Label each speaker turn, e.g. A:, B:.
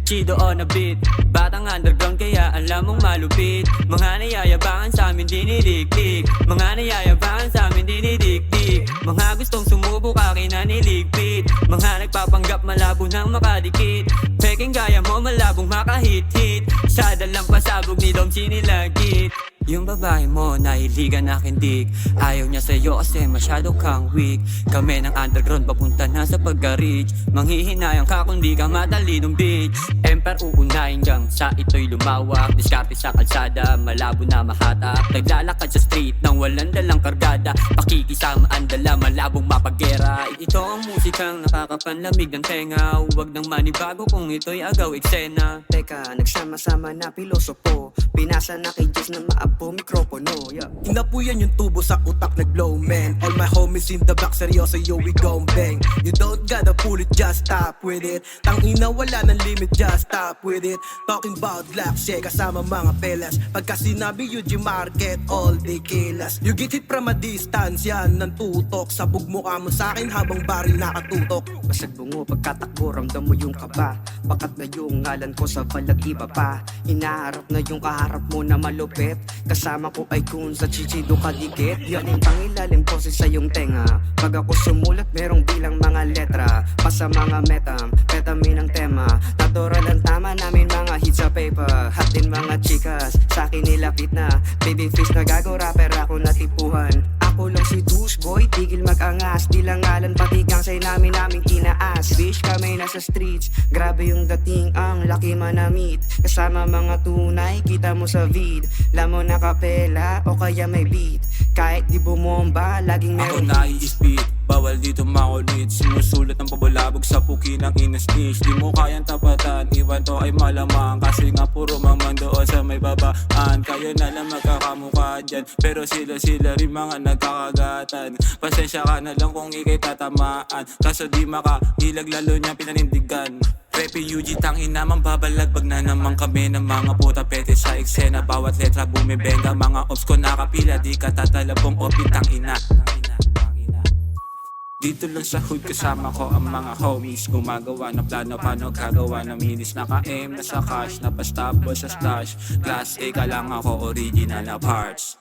A: Chido on a beat, batang underground kaya alam mong malupit. Mga nayayabangan sa amin diniliklik, mga nayayabangan sa amin dinidikdik. Mga gustong sumubok akin na niligpit, mga nagpapanggap malabo nang makadikit. Peking gaya mo malabong makahit-hit, sa dalang pasabog ni Dom sinilagit. Yung babae mo nahiligan akin dik, ayaw niya sa'yo kasi masyado kang weak. Kami ng underground papunta na sa pagka-reach, manghihinayang ka kung di ka matalinong bitch. Emper uunahin gang sa ito'y lumawak, diskarte sa kalsada, malabo na mahatak. Naglalakad sa street nang walang dalang kargada, pakikisama ang dala, malabong mapagera. Ito ang musikang nakakapanlamig ng tenga, huwag nang manibago kung ito'y agaw eksena.
B: Teka, nagsama-sama na pilosopo, pinasa na kay Diyos na maabo mikropono, yeah.
C: Inapuyan yung tubo sa utak nag-blow, man. All my homies in the back, seryoso, yo, we gon' bang. You don't gotta pull it, just stop with it. Tangina, wala ng limit, just stop with it. Talking about black shit, kasama mga pelas. Pagka sinabi UG Market, all day kilas. You get it from a distance, yan, ng tutok. Sabog mukha mo sa'kin habang baril nakatutok.
B: Basag bungo, pagkatakbo, ramdam mo yung kaba. Bakat na yung ngalan ko sa balag iba pa. Hinaharap na yung kaharap mo na malupit, kasama ko ay kun sa chichido kadikit. Yan ang pangilalim poses sa yung tenga, pag ako sumulat merong bilang mga letra. Pa sa mga methamphetamine ang tema, natural ang tama namin mga hits sa paper. Hot din mga chikas, sa akin nilapit na. Baby fish na gago, rapper ako natipuhan. Ako lang si douche boy, tigil mag-angas. Di lang ngalan pati gangsay namin tinaas. Bitch kami nasa streets, grabe yung dating, ang laki manamit. Kasama mga tunay, kita mo sa vid. Lamo na kapela o kaya may beat, kahit di bumomba, laging
D: Ako
B: meron
D: nai-speed, bawal dito makulit. Sumusulat ng pabulabog sa puki ng inas-snitch. Di mo kayang tapatan, iwan to ay malamang. Kasi nga puro mamang doon sa may babaan. Kayo na lang magkakamukha dyan, pero sila rin mga nagkakagatan. Pasensya ka na lang kung ikay tatamaan, kaso di makahilag, lalo niya pinanindigan. Refugee tangin naman babalag, pag na naman kami ng mga puta pete sa eksena. Bawat letra bumibenga, mga ops ko nakapila, di ka tatalabong opit tangina. Dito lang sa hood kasama ko ang mga homies, gumagawa ng plano paano gagawa ng minis. Naka-aim na sa cash, napastable sa stash, class A ka lang ako, original na parts.